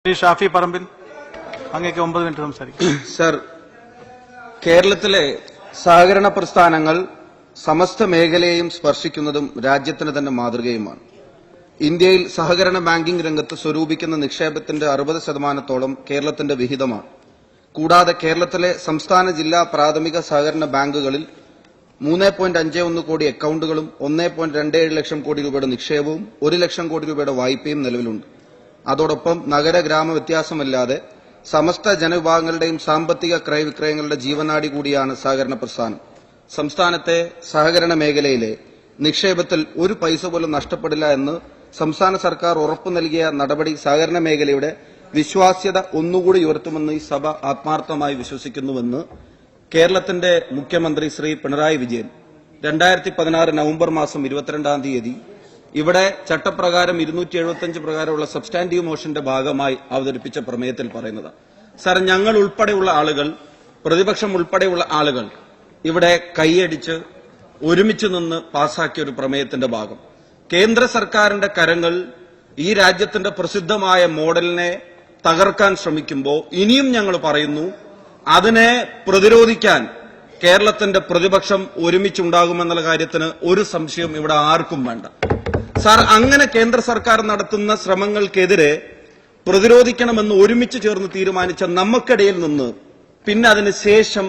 ഷാഫി പറമ്പിൽ അങ്ങേക്ക് 9 മിനിറ്റ് സംസാരിക്കും. സർ, കേരളത്തിലെ സഹകരണ പ്രസ്ഥാനങ്ങൾ സമസ്ത മേഖലയെയും സ്പർശിക്കുന്നതും രാജ്യത്തിന് തന്നെ മാതൃകയുമാണ്. ഇന്ത്യയിൽ സഹകരണ ബാങ്കിംഗ് രംഗത്ത് സ്വരൂപിക്കുന്ന നിക്ഷേപത്തിന്റെ 60% കേരളത്തിന്റെ വിഹിതമാണ്. കൂടാതെ കേരളത്തിലെ സംസ്ഥാന ജില്ലാ പ്രാഥമിക സഹകരണ ബാങ്കുകളിൽ 3.51 കോടി അക്കൌണ്ടുകളും 1.27 ലക്ഷം കോടി രൂപയുടെ നിക്ഷേപവും 1 ലക്ഷം കോടി രൂപയുടെ വായ്പയും നിലവിലുണ്ട്. അതോടൊപ്പം നഗര ഗ്രാമ വ്യത്യാസമില്ലാതെ സമസ്ത ജനവിഭാഗങ്ങളുടെയും സാമ്പത്തിക ക്രയവിക്രയങ്ങളുടെ ജീവനാടി കൂടിയാണ് സഹകരണ പ്രസ്ഥാനം. സംസ്ഥാനത്തെ സഹകരണ മേഖലയിലെ നിക്ഷേപത്തിൽ ഒരു പൈസ പോലും നഷ്ടപ്പെടില്ല എന്ന് സംസ്ഥാന സർക്കാർ ഉറപ്പു നൽകിയ നടപടി സഹകരണ മേഖലയുടെ വിശ്വാസ്യത ഒന്നുകൂടി ഉയർത്തുമെന്ന് ഈ സഭ ആത്മാർത്ഥമായി വിശ്വസിക്കുന്നുവെന്ന് കേരളത്തിന്റെ മുഖ്യമന്ത്രി ശ്രീ പിണറായി വിജയൻ 2016 നവംബർ മാസം 22-ാം തീയതി ഇവിടെ ചട്ടപ്രകാരം 275 പ്രകാരമുള്ള സബ്സ്റ്റാൻറ്റീവ് മോഷന്റെ ഭാഗമായി അവതരിപ്പിച്ച പ്രമേയത്തിൽ പറയുന്നത്. സർ, ഞങ്ങൾ ഉൾപ്പെടെയുള്ള ആളുകൾ, പ്രതിപക്ഷം ഉൾപ്പെടെയുള്ള ആളുകൾ ഇവിടെ കൈയടിച്ച് ഒരുമിച്ച് നിന്ന് പാസാക്കിയ ഒരു പ്രമേയത്തിന്റെ ഭാഗം കേന്ദ്ര സർക്കാരിന്റെ കരങ്ങൾ ഈ രാജ്യത്തിന്റെ പ്രസിദ്ധമായ മോഡലിനെ തകർക്കാൻ ശ്രമിക്കുമ്പോൾ ഇനിയും ഞങ്ങൾ പറയുന്നു, അതിനെ പ്രതിരോധിക്കാൻ കേരളത്തിന്റെ പ്രതിപക്ഷം ഒരുമിച്ചുണ്ടാകുമെന്നുള്ള കാര്യത്തിന് ഒരു സംശയം ഇവിടെ ആർക്കും വേണ്ട. സാർ, അങ്ങനെ കേന്ദ്ര സർക്കാർ നടത്തുന്ന ശ്രമങ്ങൾക്കെതിരെ പ്രതിരോധിക്കണമെന്ന് ഒരുമിച്ച് ചേർന്ന് തീരുമാനിച്ച നമുക്കിടയിൽ നിന്ന് പിന്നെ അതിനുശേഷം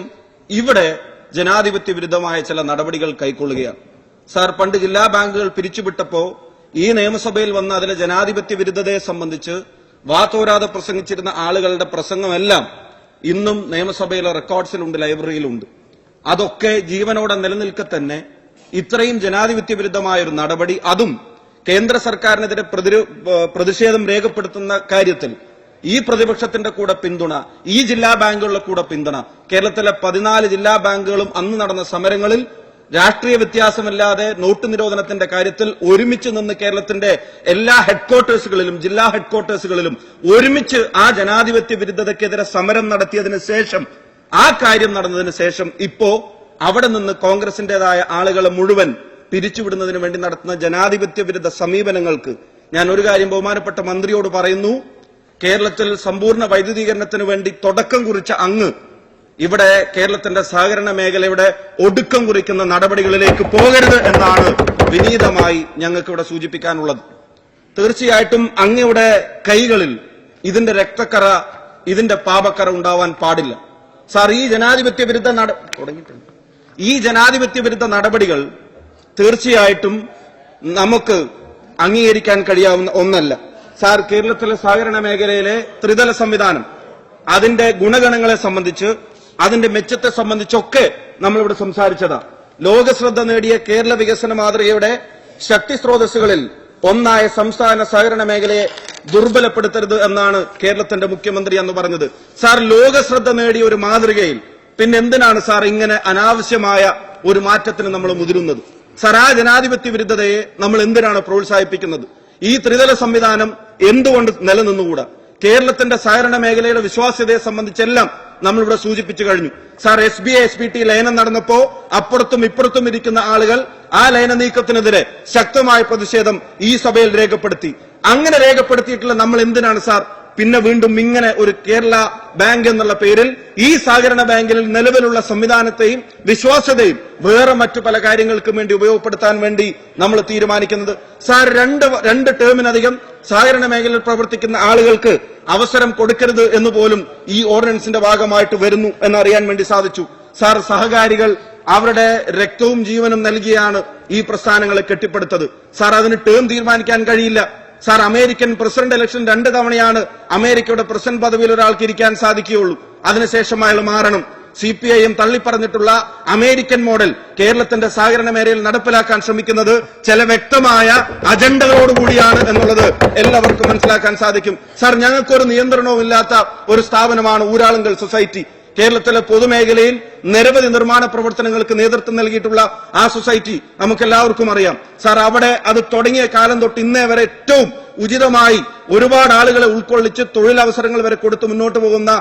ഇവിടെ ജനാധിപത്യ വിരുദ്ധമായ ചില നടപടികൾ കൈക്കൊള്ളുകയാണ്. സാർ, പണ്ട് ജില്ലാ ബാങ്കുകൾ പിരിച്ചുവിട്ടപ്പോ ഈ നിയമസഭയിൽ വന്ന് അതിലെ ജനാധിപത്യ വിരുദ്ധതയെ സംബന്ധിച്ച് വാതോരാതെ പ്രസംഗിച്ചിരുന്ന ആളുകളുടെ പ്രസംഗമെല്ലാം ഇന്നും നിയമസഭയിലെ റെക്കോർഡ്സിലുണ്ട്, ലൈബ്രറിയിലുണ്ട്. അതൊക്കെ ജീവനോടെ നിലനിൽക്കെ തന്നെ ഇത്രയും ജനാധിപത്യ വിരുദ്ധമായ ഒരു നടപടി, അതും കേന്ദ്ര സർക്കാരിനെതിരെ പ്രതിഷേധം രേഖപ്പെടുത്തുന്ന കാര്യത്തിൽ ഈ പ്രതിപക്ഷത്തിന്റെ കൂടെ പിന്തുണ, ഈ ജില്ലാ ബാങ്കുകളുടെ കൂടെ പിന്തുണ, കേരളത്തിലെ 14 ജില്ലാ ബാങ്കുകളും അന്ന് നടന്ന സമരങ്ങളിൽ രാഷ്ട്രീയ വ്യത്യാസമില്ലാതെ നോട്ട് നിരോധനത്തിന്റെ കാര്യത്തിൽ ഒരുമിച്ച് നിന്ന് കേരളത്തിന്റെ എല്ലാ ഹെഡ്ക്വാർട്ടേഴ്സുകളിലും ജില്ലാ ഹെഡ്ക്വാർട്ടേഴ്സുകളിലും ഒരുമിച്ച് ആ ജനാധിപത്യ വിരുദ്ധതയ്ക്കെതിരെ സമരം നടത്തിയതിനു ശേഷം, ആ കാര്യം നടന്നതിന് ശേഷം ഇപ്പോ അവിടെ നിന്ന് കോൺഗ്രസിന്റേതായ ആളുകളെ മുഴുവൻ പിരിച്ചുവിടുന്നതിന് വേണ്ടി നടത്തുന്ന ജനാധിപത്യ വിരുദ്ധ സമീപനങ്ങൾക്ക് ഞാൻ ഒരു കാര്യം ബഹുമാനപ്പെട്ട മന്ത്രിയോട് പറയുന്നു. കേരളത്തിൽ സമ്പൂർണ്ണ വൈദ്യുതീകരണത്തിന് വേണ്ടി തുടക്കം കുറിച്ച അങ്ങ് ഇവിടെ കേരളത്തിന്റെ സഹകരണ മേഖലയുടെ ഒടുക്കം കുറിക്കുന്ന നടപടികളിലേക്ക് പോകരുത് എന്നാണ് വിനീതമായി ഞങ്ങൾക്ക് ഇവിടെ സൂചിപ്പിക്കാനുള്ളത്. തീർച്ചയായിട്ടും അങ്ങയുടെ കൈകളിൽ ഇതിന്റെ രക്തക്കറ, ഇതിന്റെ പാപക്കറ ഉണ്ടാവാൻ പാടില്ല. സാർ, ഈ ജനാധിപത്യ വിരുദ്ധ നടപടികൾ തീർച്ചയായിട്ടും നമുക്ക് അംഗീകരിക്കാൻ കഴിയാവുന്ന ഒന്നല്ല. സാർ, കേരളത്തിലെ സഹകരണ മേഖലയിലെ ത്രിതല സംവിധാനം, അതിന്റെ ഗുണഗണങ്ങളെ സംബന്ധിച്ച്, അതിന്റെ മെച്ചത്തെ സംബന്ധിച്ചൊക്കെ നമ്മളിവിടെ സംസാരിച്ചതാ. ലോകശ്രദ്ധ നേടിയ കേരള വികസന മാതൃകയുടെ ശക്തി സ്രോതസ്സുകളിൽ ഒന്നായ സംസ്ഥാന സഹകരണ മേഖലയെ ദുർബലപ്പെടുത്തരുത് എന്നാണ് കേരളത്തിന്റെ മുഖ്യമന്ത്രി എന്ന് പറഞ്ഞത്. സാർ, ലോകശ്രദ്ധ നേടിയ ഒരു മാതൃകയിൽ പിന്നെ എന്തിനാണ് സാർ ഇങ്ങനെ അനാവശ്യമായ ഒരു മാറ്റത്തിന് നമ്മൾ മുതിരുന്നത്? സാർ, ആ ജനാധിപത്യ വിരുദ്ധതയെ നമ്മൾ എന്തിനാണ് പ്രോത്സാഹിപ്പിക്കുന്നത്? ഈ ത്രിതല സംവിധാനം എന്തുകൊണ്ട് നിലനിന്നുകൂടാ? കേരളത്തിന്റെ സഹകരണ മേഖലയുടെ വിശ്വാസ്യതയെ സംബന്ധിച്ചെല്ലാം നമ്മളിവിടെ സൂചിപ്പിച്ചു കഴിഞ്ഞു. സാർ, SBI SPT ലയനം നടന്നപ്പോ അപ്പുറത്തും ഇപ്പുറത്തും ഇരിക്കുന്ന ആളുകൾ ആ ലയന നീക്കത്തിനെതിരെ ശക്തമായ പ്രതിഷേധം ഈ സഭയിൽ രേഖപ്പെടുത്തി. അങ്ങനെ രേഖപ്പെടുത്തിയിട്ടുള്ള നമ്മൾ എന്തിനാണ് സാർ പിന്നെ വീണ്ടും ഇങ്ങനെ ഒരു കേരള ബാങ്ക് എന്നുള്ള പേരിൽ ഈ സഹകരണ ബാങ്കിൽ നിലവിലുള്ള സംവിധാനത്തെയും വിശ്വാസ്യതയും വേറെ മറ്റു പല കാര്യങ്ങൾക്കും വേണ്ടി ഉപയോഗപ്പെടുത്താൻ വേണ്ടി നമ്മൾ തീരുമാനിക്കുന്നത്? സാർ, രണ്ട് ടേമിനധികം സഹകരണ മേഖലയിൽ പ്രവർത്തിക്കുന്ന ആളുകൾക്ക് അവസരം കൊടുക്കരുത് എന്ന് പോലും ഈ ഓർഡിനൻസിന്റെ ഭാഗമായിട്ട് വരുന്നു എന്നറിയാൻ വേണ്ടി സാധിച്ചു. സാർ, സഹകാരികൾ അവരുടെ രക്തവും ജീവനും നൽകിയാണ് ഈ പ്രസ്ഥാനങ്ങളെ കെട്ടിപ്പടുത്തത്. സാർ, അതിന് ടേം തീരുമാനിക്കാൻ കഴിയില്ല. സാർ, അമേരിക്കൻ പ്രസിഡന്റ് ഇലക്ഷൻ 2 തവണയാണ് അമേരിക്കയുടെ പ്രസിഡന്റ് പദവിയിൽ ഒരാൾക്ക് ഇരിക്കാൻ സാധിക്കുകയുള്ളൂ. അതിനുശേഷം അയാൾ മാറണം. CPIM തള്ളിപ്പറഞ്ഞിട്ടുള്ള അമേരിക്കൻ മോഡൽ കേരളത്തിന്റെ സഹകരണ മേഖലയിൽ നടപ്പിലാക്കാൻ ശ്രമിക്കുന്നത് ചില വ്യക്തമായ അജണ്ടകളോടുകൂടിയാണ് എന്നുള്ളത് എല്ലാവർക്കും മനസ്സിലാക്കാൻ സാധിക്കും. സാർ, ഞങ്ങൾക്കൊരു നിയന്ത്രണവുമില്ലാത്ത ഒരു സ്ഥാപനമാണ് ഊരാളുങ്കൽ സൊസൈറ്റി. കേരളത്തിലെ പൊതുമേഖലയിൽ നിരവധി നിർമ്മാണ പ്രവർത്തനങ്ങൾക്ക് നേതൃത്വം നൽകിയിട്ടുള്ള ആ സൊസൈറ്റി നമുക്കെല്ലാവർക്കും അറിയാം. സാർ, അവിടെ അത് തുടങ്ങിയ കാലം തൊട്ട് ഇന്നേ വരെ ഏറ്റവും ഉചിതമായി ഒരുപാട് ആളുകളെ ഉൾക്കൊള്ളിച്ച് തൊഴിലവസരങ്ങൾ വരെ കൊടുത്ത് മുന്നോട്ട് പോകുന്ന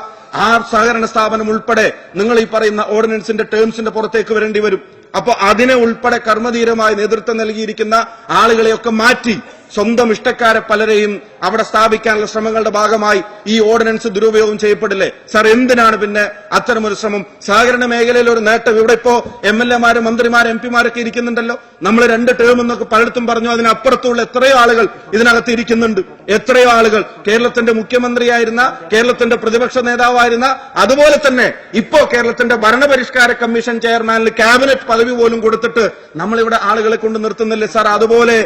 ആ സഹകരണ സ്ഥാപനം ഉൾപ്പെടെ നിങ്ങൾ ഈ പറയുന്ന ഓർഡിനൻസിന്റെ ടേംസിന്റെ പുറത്തേക്ക് വരേണ്ടി വരും. അപ്പൊ അതിനെ ഉൾപ്പെടെ കർമ്മധീരമായി നേതൃത്വം നൽകിയിരിക്കുന്ന ആളുകളെയൊക്കെ മാറ്റി സ്വന്തം ഇഷ്ടക്കാരെ പലരെയും അവിടെ സ്ഥാപിക്കാനുള്ള ശ്രമങ്ങളുടെ ഭാഗമായി ഈ ഓർഡിനൻസ് ദുരുപയോഗം ചെയ്യപ്പെടില്ലേ? സാർ, എന്തിനാണ് പിന്നെ അത്തരമൊരു ശ്രമം? സഹകരണ മേഖലയിൽ ഒരു നേട്ടം ഇവിടെ ഇപ്പോ MLA-മാര്, മന്ത്രിമാര്, MP-മാരൊക്കെ ഇരിക്കുന്നുണ്ടല്ലോ. നമ്മൾ 2 ടേം എന്നൊക്കെ പലയിടത്തും പറഞ്ഞു. അതിനപ്പുറത്തുള്ള എത്രയോ ആളുകൾ ഇതിനകത്ത് ഇരിക്കുന്നുണ്ട്. എത്രയോ ആളുകൾ കേരളത്തിന്റെ മുഖ്യമന്ത്രിയായിരുന്ന, കേരളത്തിന്റെ പ്രതിപക്ഷ നേതാവായിരുന്ന, അതുപോലെ തന്നെ ഇപ്പോ കേരളത്തിന്റെ ഭരണപരിഷ്കാര കമ്മീഷൻ ചെയർമാനിൽ ക്യാബിനറ്റ് പദവി പോലും കൊടുത്തിട്ട് നമ്മളിവിടെ ആളുകളെ കൊണ്ട് നിർത്തുന്നില്ലേ സാർ? അതുപോലെ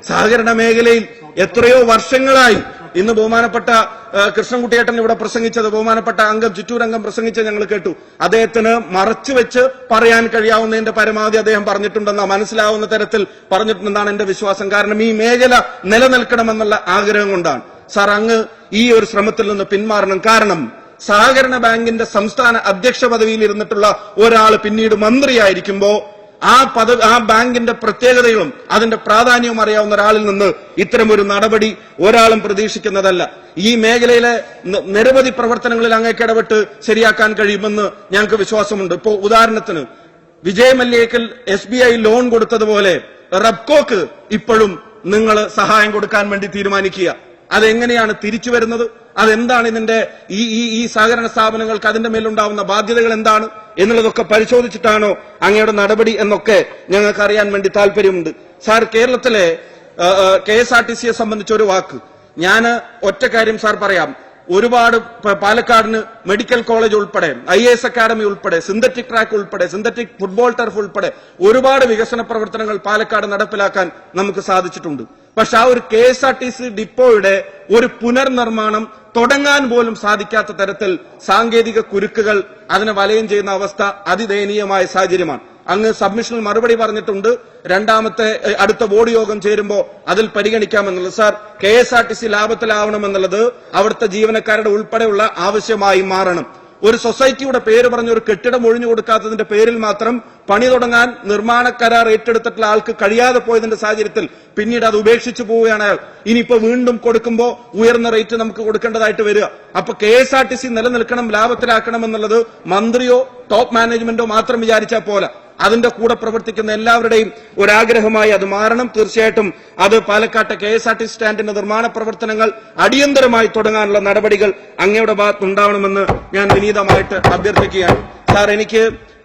സഹകരണ മേഖലയിൽ എത്രയോ വർഷങ്ങളായി ഇന്ന് ബഹുമാനപ്പെട്ട കൃഷ്ണൻകുട്ടിയേട്ടൻ ഇവിടെ പ്രസംഗിച്ചത്, ബഹുമാനപ്പെട്ട അംഗം ചിറ്റൂരംഗം പ്രസംഗിച്ചത് ഞങ്ങൾ കേട്ടു. അദ്ദേഹത്തിന് മറച്ചുവെച്ച് പറയാൻ കഴിയാവുന്നതിന്റെ പരമാവധി അദ്ദേഹം പറഞ്ഞിട്ടുണ്ടെന്ന, മനസ്സിലാവുന്ന തരത്തിൽ പറഞ്ഞിട്ടുണ്ടെന്നാണ് എന്റെ വിശ്വാസം. കാരണം ഈ മേഖല നിലനിൽക്കണമെന്നുള്ള ആഗ്രഹം കൊണ്ടാണ്. സാർ, അങ്ങ് ഈ ഒരു ശ്രമത്തിൽ നിന്ന് പിന്മാറണം. കാരണം സഹകരണ ബാങ്കിന്റെ സംസ്ഥാന അധ്യക്ഷ പദവിയിൽ ഇരുന്നിട്ടുള്ള ഒരാൾ പിന്നീട് മന്ത്രിയായിരിക്കുമ്പോ ആ ബാങ്കിന്റെ പ്രത്യേകതകളും അതിന്റെ പ്രാധാന്യവും അറിയാവുന്ന ഒരാളിൽ നിന്ന് ഇത്തരമൊരു നടപടി ഒരാളും പ്രതീക്ഷിക്കുന്നതല്ല. ഈ മേഖലയിലെ നിരവധി പ്രവർത്തനങ്ങളിൽ അങ്ങേക്ക് ഇടപെട്ട് ശരിയാക്കാൻ കഴിയുമെന്ന് ഞങ്ങൾക്ക് വിശ്വാസമുണ്ട്. ഇപ്പോ ഉദാഹരണത്തിന് വിജയ് മല്യയ്ക്ക് SBI ലോൺ കൊടുത്തതുപോലെ റബ്കോക്ക് ഇപ്പോഴും നിങ്ങൾ സഹായം കൊടുക്കാൻ വേണ്ടി തീരുമാനിക്കുക. അതെങ്ങനെയാണ് തിരിച്ചു വരുന്നത്? അതെന്താണ് ഇതിന്റെ ഈ സഹകരണ സ്ഥാപനങ്ങൾക്ക് അതിന്റെ മേലുണ്ടാവുന്ന ബാധ്യതകൾ എന്താണ് എന്നുള്ളതൊക്കെ പരിശോധിച്ചിട്ടാണോ അങ്ങയുടെ നടപടി എന്നൊക്കെ ഞങ്ങൾക്ക് അറിയാൻ വേണ്ടി താല്പര്യമുണ്ട്. സാർ, കേരളത്തിലെ KSRTCയെ സംബന്ധിച്ച ഒരു വാക്ക് ഞാൻ ഒറ്റ കാര്യം സാർ പറയാം. ഒരുപാട് പാലക്കാടിന് മെഡിക്കൽ കോളേജ് ഉൾപ്പെടെ, IAS അക്കാദമി ഉൾപ്പെടെ, സിന്തറ്റിക് ട്രാക്ക് ഉൾപ്പെടെ, സിന്തറ്റിക് ഫുട്ബോൾ ടർഫ് ഉൾപ്പെടെ ഒരുപാട് വികസന പ്രവർത്തനങ്ങൾ പാലക്കാട് നടപ്പിലാക്കാൻ നമുക്ക് സാധിച്ചിട്ടുണ്ട്. പക്ഷെ ആ ഒരു KSRTC ഡിപ്പോയുടെ ഒരു പുനർനിർമ്മാണം തുടങ്ങാൻ പോലും സാധിക്കാത്ത തരത്തിൽ സാങ്കേതിക കുരുക്കുകൾ അതിനെ വലയം ചെയ്യുന്ന അവസ്ഥ അതിദയനീയമായ സാഹചര്യമാണ്. അങ്ങ് സബ്മിഷനിൽ മറുപടി പറഞ്ഞിട്ടുണ്ട്, രണ്ടാമത്തെ അടുത്ത ബോർഡ് യോഗം ചേരുമ്പോൾ അതിൽ പരിഗണിക്കാമെന്നുള്ളത്. സാർ, KSRTC ലാഭത്തിലാവണമെന്നുള്ളത് അവിടുത്തെ ജീവനക്കാരുടെ ഉൾപ്പെടെയുള്ള ആവശ്യമായി മാറണം. ഒരു സൊസൈറ്റിയുടെ പേര് പറഞ്ഞ് ഒരു കെട്ടിടം ഒഴിഞ്ഞു കൊടുക്കാത്തതിന്റെ പേരിൽ മാത്രം പണി തുടങ്ങാൻ നിർമ്മാണ കരാർ ഏറ്റെടുത്തിട്ടുള്ള ആൾക്ക് കഴിയാതെ പോയതിന്റെ സാഹചര്യത്തിൽ പിന്നീട് അത് ഉപേക്ഷിച്ചു പോവുകയാണ് അയാൾ. ഇനിയിപ്പോ വീണ്ടും കൊടുക്കുമ്പോൾ ഉയർന്ന റേറ്റ് നമുക്ക് കൊടുക്കേണ്ടതായിട്ട് വരിക. അപ്പൊ KSRTC നിലനിൽക്കണം, ലാഭത്തിലാക്കണം എന്നുള്ളത് മന്ത്രിയോ ടോപ്പ് മാനേജ്മെന്റോ മാത്രം വിചാരിച്ചാൽ പോലെ അതിന്റെ കൂടെ പ്രവർത്തിക്കുന്ന എല്ലാവരുടെയും ഒരാഗ്രഹമായി അത് മാറണം. തീർച്ചയായിട്ടും അത് പാലക്കാട്ടെ KSRTC സ്റ്റാൻഡിന്റെ നിർമ്മാണ പ്രവർത്തനങ്ങൾ അടിയന്തരമായി തുടങ്ങാനുള്ള നടപടികൾ അങ്ങയുടെ ഭാഗത്തുണ്ടാവണമെന്ന് ഞാൻ വിനീതമായിട്ട് അഭ്യർത്ഥിക്കുകയാണ്. സാർ, എനിക്ക്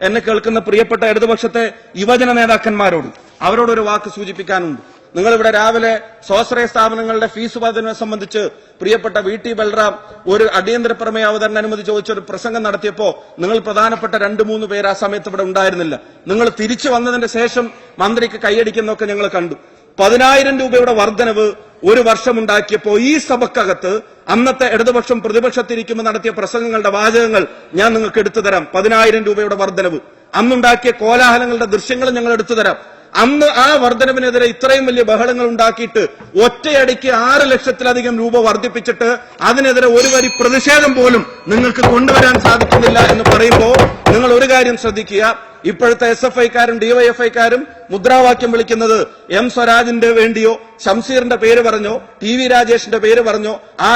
എന്നെ കേൾക്കുന്ന പ്രിയപ്പെട്ട ഇടതുപക്ഷത്തെ യുവജന നേതാക്കന്മാരോട് അവരോടൊരു വാക്ക് സൂചിപ്പിക്കാനുണ്ട്. നിങ്ങളിവിടെ രാവിലെ സ്വാശ്രയ സ്ഥാപനങ്ങളുടെ ഫീസ് വർധനയെ സംബന്ധിച്ച് പ്രിയപ്പെട്ട VT ബൽറാം ഒരു അടിയന്തര പ്രമേയ അവതരണ അനുമതി ചോദിച്ച ഒരു പ്രസംഗം നടത്തിയപ്പോ നിങ്ങൾ പ്രധാനപ്പെട്ട 2-3 പേര് ആ സമയത്ത് ഇവിടെ ഉണ്ടായിരുന്നില്ല. നിങ്ങൾ തിരിച്ചു വന്നതിന്റെ ശേഷം മന്ത്രിക്ക് കൈയടിക്കുന്നൊക്കെ ഞങ്ങൾ കണ്ടു. 10,000 രൂപയുടെ വർധനവ് ഒരു വർഷമുണ്ടാക്കിയപ്പോ ഈ സഭക്കകത്ത് അന്നത്തെ ഇടതുപക്ഷം പ്രതിപക്ഷത്തിരിക്കുമ്പോൾ നടത്തിയ പ്രസംഗങ്ങളുടെ വാചകങ്ങൾ ഞാൻ നിങ്ങൾക്ക് എടുത്തു തരാം. 10,000 രൂപയുടെ വർധനവ്, അന്നുണ്ടാക്കിയ കോലാഹലങ്ങളുടെ ദൃശ്യങ്ങൾ ഞങ്ങൾ എടുത്തു തരാം. അന്ന് ആ വർധനവിനെതിരെ ഇത്രയും വലിയ ബഹളങ്ങൾ ഉണ്ടാക്കിയിട്ട് ഒറ്റയടിക്ക് 6 ലക്ഷത്തിലധികം രൂപ വർദ്ധിപ്പിച്ചിട്ട് അതിനെതിരെ ഒരു വരി പ്രതിഷേധം പോലും നിങ്ങൾക്ക് കൊണ്ടുവരാൻ സാധിക്കുന്നില്ല എന്ന് പറയുമ്പോൾ നിങ്ങൾ ഒരു കാര്യം ശ്രദ്ധിക്കുക. ഇപ്പോഴത്തെ SFIക്കാരും DYFIക്കാരും മുദ്രാവാക്യം വിളിക്കുന്നത് M സ്വരാജിന്റെ വേണ്ടിയോ ഷംസീറിന്റെ പേര് പറഞ്ഞോ TV രാജേഷിന്റെ പേര് പറഞ്ഞോ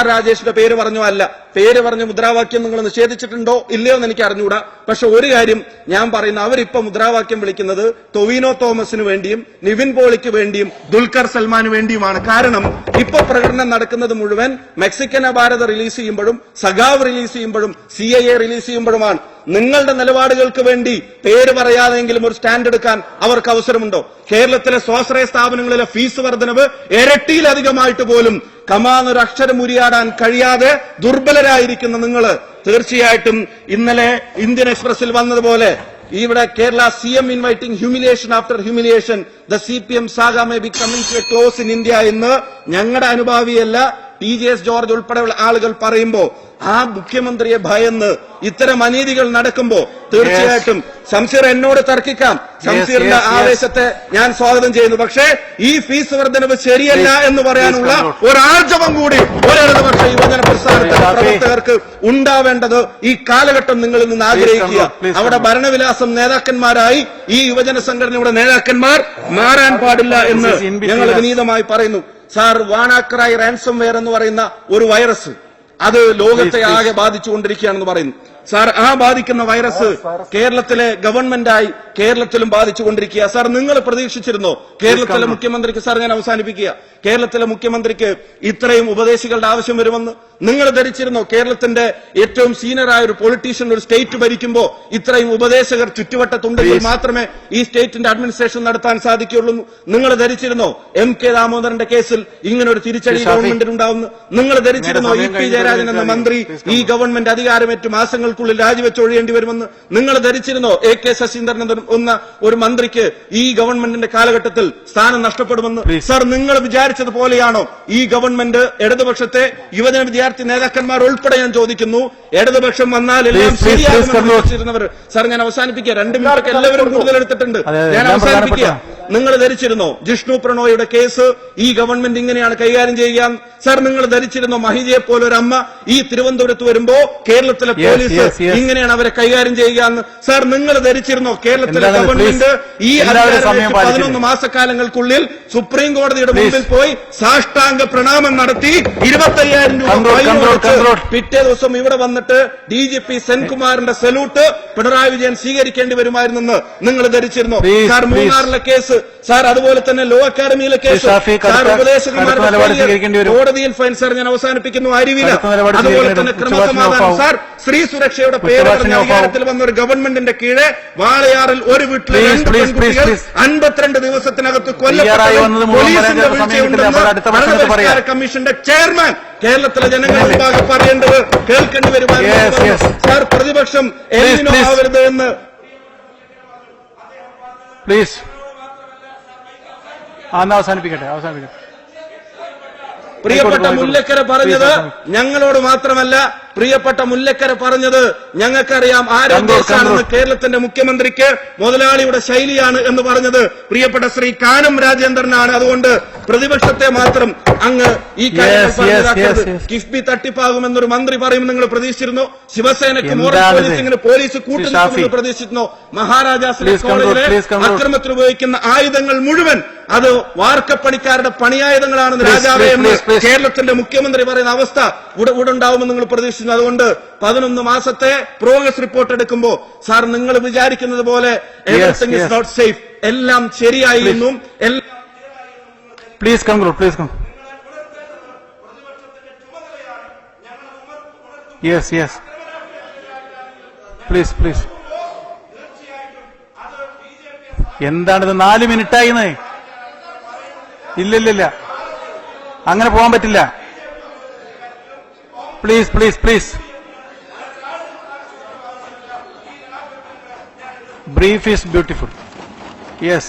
രാജേഷിന്റെ പേര് പറഞ്ഞോ അല്ല. പേര് പറഞ്ഞ മുദ്രാവാക്യം നിങ്ങൾ നിഷേധിച്ചിട്ടുണ്ടോ ഇല്ലയോ എന്ന് എനിക്ക് അറിഞ്ഞുകൂടാ. പക്ഷെ ഒരു കാര്യം ഞാൻ പറയുന്ന, അവരിപ്പോ മുദ്രാവാക്യം വിളിക്കുന്നത് ടൊവിനോ തോമസിന് വേണ്ടിയും നിവിൻ പോളിക്ക് വേണ്ടിയും ദുൽഖർ സൽമാന് വേണ്ടിയുമാണ്. കാരണം ഇപ്പൊ പ്രകടനം നടക്കുന്നത് മുഴുവൻ മെക്സിക്കൻ അപാരത റിലീസ് ചെയ്യുമ്പോഴും സഖാവ് റിലീസ് ചെയ്യുമ്പോഴും CIA റിലീസ് ചെയ്യുമ്പോഴുമാണ്. നിങ്ങളുടെ നിലപാടുകൾക്ക് വേണ്ടി പേര് പറയാതെങ്കിലും ഒരു സ്റ്റാൻഡ് എടുക്കാൻ അവർക്ക് അവസരമുണ്ടോ? കേരളത്തിലെ സ്വാശ്രയ സ്ഥാപനങ്ങളിലെ ഫീസ് വർധനവ് ഇരട്ടിയിലധികമായിട്ട് പോലും കമാന്നൊരു അക്ഷരം ഉരിയാടാൻ കഴിയാതെ ദുർബലരായിരിക്കുന്ന നിങ്ങൾ തീർച്ചയായിട്ടും ഇന്നലെ ഇന്ത്യൻ എക്സ്പ്രസിൽ വന്നതുപോലെ ഇവിടെ Kerala CM inviting humiliation after humiliation the CPM saga may be coming to a close in India എന്ന് ഞങ്ങളുടെ അനുഭാവിയല്ല TJS ജോർജ് ഉൾപ്പെടെയുള്ള ആളുകൾ പറയുമ്പോ ആ മുഖ്യമന്ത്രിയെ ഭയന്ന് ഇത്തരം അനീതികൾ നടക്കുമ്പോ തീർച്ചയായിട്ടും ഷംസീർ എന്നോട് തർക്കിക്കാം. ഷംസീറിന്റെ ആവേശത്തെ ഞാൻ സ്വാഗതം ചെയ്യുന്നു. പക്ഷേ ഈ ഫീസ് വർധനവ് ശരിയല്ല എന്ന് പറയാനുള്ള ഒരാർജവം കൂടി ഒരിടതുപക്ഷ യുവജന പ്രസ്ഥാനത്തിന്റെ പ്രവർത്തകർക്ക് ഉണ്ടാവേണ്ടത് ഈ കാലഘട്ടം നിങ്ങളിൽ നിന്ന് ആഗ്രഹിക്കുക. അവിടെ ഭരണവിലാസം നേതാക്കന്മാരായി ഈ യുവജന സംഘടനയുടെ നേതാക്കന്മാർ മാറാൻ പാടില്ല എന്ന് ഞങ്ങൾ വിനീതമായി പറയുന്നു. സാർ, വാണാക്രായ് റാൻസം വെയർ എന്ന് പറയുന്ന ഒരു വൈറസ് അത് ലോകത്തെ ആകെ ബാധിച്ചുകൊണ്ടിരിക്കുകയാണെന്ന് പറയുന്നു. സാർ, ആ ബാധിക്കുന്ന വൈറസ് കേരളത്തിലെ ഗവൺമെന്റായി കേരളത്തിലും ബാധിച്ചുകൊണ്ടിരിക്കുക. സാർ, നിങ്ങൾ പ്രതീക്ഷിച്ചിരുന്നോ കേരളത്തിലെ മുഖ്യമന്ത്രിക്ക്, സാർ ഞാൻ അവസാനിപ്പിക്കുക, കേരളത്തിലെ മുഖ്യമന്ത്രിക്ക് ഇത്രയും ഉപദേശികളുടെ ആവശ്യം വരുമെന്ന് നിങ്ങൾ ധരിച്ചിരുന്നോ? കേരളത്തിന്റെ ഏറ്റവും സീനിയറായ ഒരു പൊളിറ്റീഷ്യൻ ഒരു സ്റ്റേറ്റ് ഭരിക്കുമ്പോൾ ഇത്രയും ഉപദേശകർ ചുറ്റുവട്ടത്തുണ്ടെങ്കിൽ മാത്രമേ ഈ സ്റ്റേറ്റിന്റെ അഡ്മിനിസ്ട്രേഷൻ നടത്താൻ സാധിക്കുകയുള്ളൂ. നിങ്ങൾ ധരിച്ചിരുന്നോ MK ദാമോദരന്റെ കേസിൽ ഇങ്ങനെ ഒരു തിരിച്ചടി ഗവൺമെന്റിനുണ്ടാവുന്നു? നിങ്ങൾ ധരിച്ചിരുന്നോ EP ജയരാജൻ എന്ന മന്ത്രി ഈ ഗവൺമെന്റ് അധികാരമേറ്റ് മാസങ്ങൾക്കുള്ളിൽ രാജിവെച്ചൊഴിയേണ്ടി വരുമെന്ന്? നിങ്ങൾ ധരിച്ചിരുന്നോ AK ശശീന്ദ്രൻ എന്ന ഒരു മന്ത്രിക്ക് ഈ ഗവൺമെന്റിന്റെ കാലഘട്ടത്തിൽ സ്ഥാനം നഷ്ടപ്പെടുമെന്ന്? സാർ, നിങ്ങൾ വിചാരിച്ചതുപോലെയാണോ ഈ ഗവൺമെന്റ്? ഇടതുപക്ഷത്തെ യുവജന വിദ്യാർത്ഥി നേതാക്കന്മാർ ഉൾപ്പെടെ ഞാൻ ചോദിക്കുന്നു, ഇടതുപക്ഷം വന്നാൽ എല്ലാം ശരിയാകുമെന്നവർ. സാർ, ഞാൻ അവസാനിപ്പിക്കുക, 2 മിനിറ്റ് എല്ലാവരും കൂടുതൽ എടുത്തിട്ടുണ്ട്, ഞാൻ അവസാനിപ്പിക്കുക. നിങ്ങൾ ധരിച്ചിരുന്നോ ജിഷ്ണു പ്രണോയുടെ കേസ് ഈ ഗവൺമെന്റ് ഇങ്ങനെയാണ് കൈകാര്യം ചെയ്യുക? സാർ, നിങ്ങൾ ധരിച്ചിരുന്നോ മഹിജയെ പോലെ ഒരു അമ്മ ഈ തിരുവനന്തപുരത്ത് വരുമ്പോ കേരളത്തിലെ പോലീസ് ഇങ്ങനെയാണ് അവരെ കൈകാര്യം ചെയ്യുക എന്ന്? സാർ, നിങ്ങൾ ധരിച്ചിരുന്നോ കേരളത്തിലെ ഗവൺമെന്റ് ഈ 11 മാസക്കാലങ്ങൾക്കുള്ളിൽ സുപ്രീം കോടതിയുടെ മുമ്പിൽ പോയി സാഷ്ടാംഗ പ്രണാമം നടത്തി 25,000 രൂപ പിറ്റേ ദിവസം ഇവിടെ വന്നിട്ട് DGP സെൻകുമാറിന്റെ സല്യൂട്ട് പിണറായി വിജയൻ സ്വീകരിക്കേണ്ടി വരുമായിരുന്നെന്ന് നിങ്ങൾ ധരിച്ചിരുന്നോ? സാർ, മൂന്നാറിലെ കേസ്, സാർ അതുപോലെ തന്നെ ലോ അക്കാദമിയിലെ കേസ്, സാർ ഉപദേശകന്മാരുടെ കോടതിയിൽ ഫൈൻ. സാർ, ഞാൻ അവസാനിപ്പിക്കുന്നു, അരുവില അതുപോലെ തന്നെ ക്രമസമാധാനം. സാർ, സ്ത്രീ സുരക്ഷയുടെ പേര് പറഞ്ഞ അധികാരത്തിൽ വന്ന ഒരു ഗവൺമെന്റിന്റെ കീഴെ വാളയാറിൽ ഒരു വീട്ടിലെ 2 പെൺകുട്ടികൾ 52 ദിവസത്തിനകത്ത് കൊല്ലപ്പെട്ടത് പോലീസിന്റെ വീഴ്ചയുണ്ടെന്ന് ഭരണപരിഷ്കാര കമ്മീഷന്റെ ചെയർമാൻ കേരളത്തിലെ ജനങ്ങളുടെ മുമ്പാകെ പറയേണ്ടത് കേൾക്കേണ്ടി വരുമായിരുന്നു. സാർ, പ്രതിപക്ഷം എല്ലിനോ ആവരുത് എന്ന് പ്ലീസ് അവസാനിപ്പിക്കട്ടെ. പ്രിയപ്പെട്ട മുല്ലക്കര പറഞ്ഞത് ഞങ്ങളോട് മാത്രമല്ല, പ്രിയപ്പെട്ട മുല്ലക്കര പറഞ്ഞത് ഞങ്ങൾക്കറിയാം ആരോഗ്യമാണെന്ന്. കേരളത്തിന്റെ മുഖ്യമന്ത്രിക്ക് മുതലാളിയുടെ ശൈലിയാണ് എന്ന് പറഞ്ഞത് പ്രിയപ്പെട്ട ശ്രീ കാനം രാജേന്ദ്രനാണ്. അതുകൊണ്ട് പ്രതിപക്ഷത്തെ മാത്രം അങ്ങ് ഈ കാര്യങ്ങൾ കിഫ്ബി തട്ടിപ്പാകുമെന്നൊരു മന്ത്രി പറയുമെന്ന് നിങ്ങൾ പ്രതീക്ഷിച്ചിരുന്നോ? ശിവസേനയ്ക്ക് മോറൽ പോലീസിംഗിന് പോലീസ് കൂട്ടുനിൽക്കുമെന്ന് പ്രതീക്ഷിച്ചിരുന്നോ? മഹാരാജാസിലെ കോളേജിലെ അക്രമത്തിൽ ഉപയോഗിക്കുന്ന ആയുധങ്ങൾ മുഴുവൻ അത് വാർക്കപ്പണിക്കാരുടെ പണിയായുധങ്ങളാണെന്ന് രാജാവേ എന്ന് കേരളത്തിന്റെ മുഖ്യമന്ത്രി പറയുന്ന അവസ്ഥ ഉടനുണ്ടാവുമെന്ന് നിങ്ങൾ പ്രതീക്ഷിച്ചു. അതുകൊണ്ട് 11 മാസത്തെ പ്രോഗ്രസ് റിപ്പോർട്ട് എടുക്കുമ്പോ സാർ, നിങ്ങൾ വിചാരിക്കുന്നത് പോലെ എവറിത്തിങ് ഇസ് നോട്ട് സേഫ്, എല്ലാം ശരിയായിരുന്നു. Please conclude. Yes please. എന്താണിത്? 4 മിനിറ്റായിന്ന്. ഇല്ല, അങ്ങനെ പോകാൻ പറ്റില്ല. Please. Brief is beautiful. Yes.